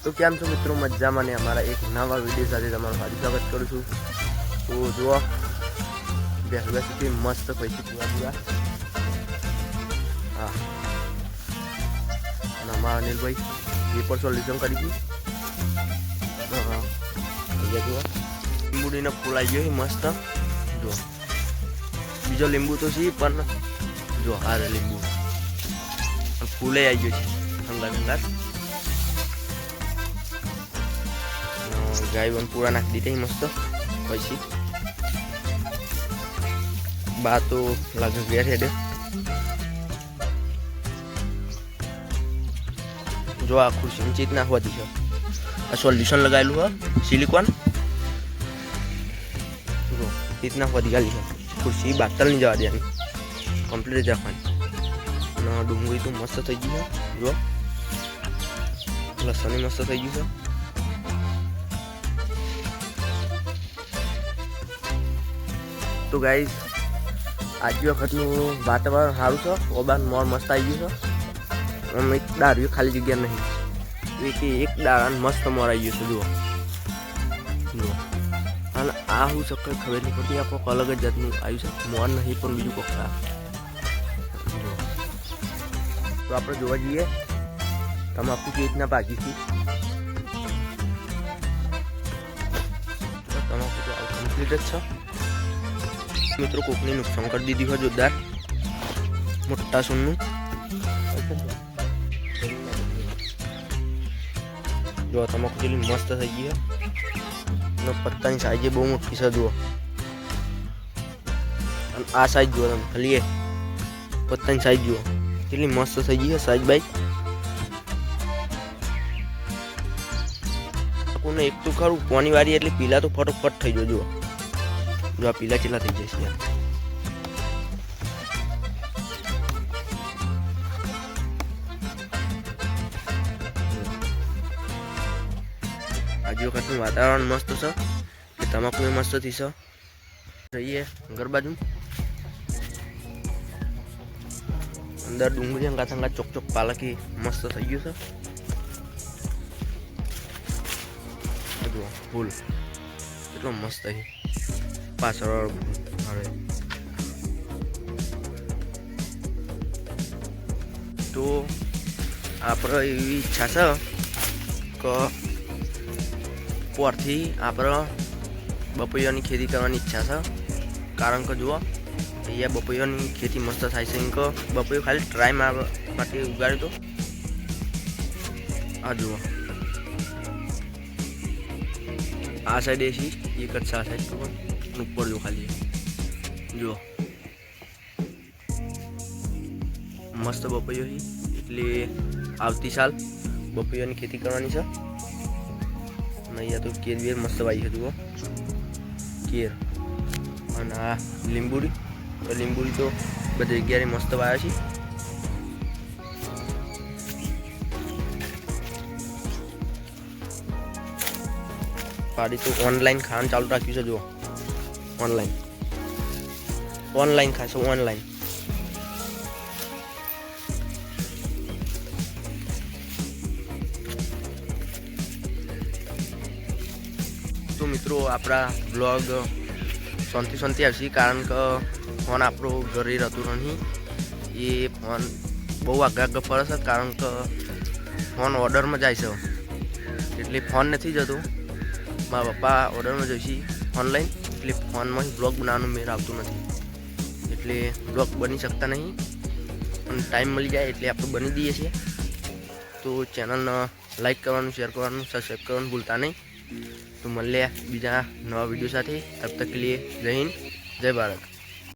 तो केम छो मित्रों मजा में अमरा एक नवा विडियो साथ हार्दिक स्वागत करूँ छूँ। तो जुओ बेसी मस्त पैसे पूरा पूरा हाँ अमरा अनिल भाई पेपर सोल्यूशन कर जुओ લીંબુડી ने फूल आई गयो मस्त जो बीजो લીંબુ तो सी पर जो हारे લીંબુ फूले आई गयो ठंडा ठंडा गाय बन पूरा नाख दी मस्त पैसी बात तो लगे गया हेड जो आ खुर्सी में चीत नाखवा दी आ सोल्यूशन लगाएलू है सिलिकॉन जो इतना नाखवा दी है खुर्सी बातल नहीं जवा दिया कम्प्लीट रखा डूंगरी तो मस्त थी गई है जो लसन मस्त थी गई है। तो गाइस आज वक्त वातावरण सारू है ओबान मोर मस्त आई गई है एक दारू खाली जगह नहीं एक दारा मस्त मोर आई गई जुओ जुओ आ हूँ शक्य खबर नहीं पड़ती आप अलग ज जातनु आयु मोर नहीं पर बीजू पक्का तो आप जो जाइए तमाकू की इतना बाकी थी तमाकू तो कम्प्लीट है मित्रों कोकनी नुकसान कर दी है जोरदार मोटा सुनू जो तमाकू चली मस्त थी गई है पत्ता साइज बहुत मोटी से जुओ आ साइज जुओ तुम खाली पत्ता साइज जुओ चली मस्त थी गई है साइज भाई एक तो खरू पानी वाली एटले पीला तो फटोफट थी जो जुओ जो आ पीला चला थी जैसे आज वक्त वातावरण मस्त है तमाकू मस्त थी सही है घर बाजू अंदर डूंगरी अंगा थंगा चोक चोक पालकी मस्त थी गयु है जो फूल एटलो मस्त है पाछळ तो आप इच्छा है कि परथी आप बपैया की खेती करने इच्छा है कारण के जुओ अँ बपैया की खेती मस्त थाय बपैया खाली ट्राय माटे उगाड़े तो आ जुओ आ साइड ऐसी एक अच्छा साइड तो ऊपर जो खाली जो मस्त बपैया ही એટલે આવતી साल बपैया की खेती करनी है अँ तो केर बेर मस्त आई है जुओ केर और आ લીંબુડી तो લીંબુડી तो बधी जगह मस्त वाया छे पाड़ी तो ऑनलाइन खान चालू राख्यु छे जुओ ऑनलाइन ऑनलाइन खाशो ऑनलाइन तो मित्रों अपना ब्लॉग शांति शांति आशी कारण के फोन आप घरे रहतु नहीं ये फोन बहु आगे आगे फरे से कारण के फोन ऑर्डर में जाए एटले फोन नहीं जतो मारा पप्पा ऑर्डर में जोशी ऑनलाइन एटले फोन में ब्लॉग बनाने मेर आवतुं नथी एटले ब्लॉग बनी सकता नहीं और टाइम मिल जाए एटले आप बनी दीए छीए। तो चैनल लाइक करवानुं शेयर करवानुं सब्सक्राइब करवानुं भूलता नहीं। तो मिले बीजा नवा वीडियो साथे तब तक के लिए जय हिंद जय भारत।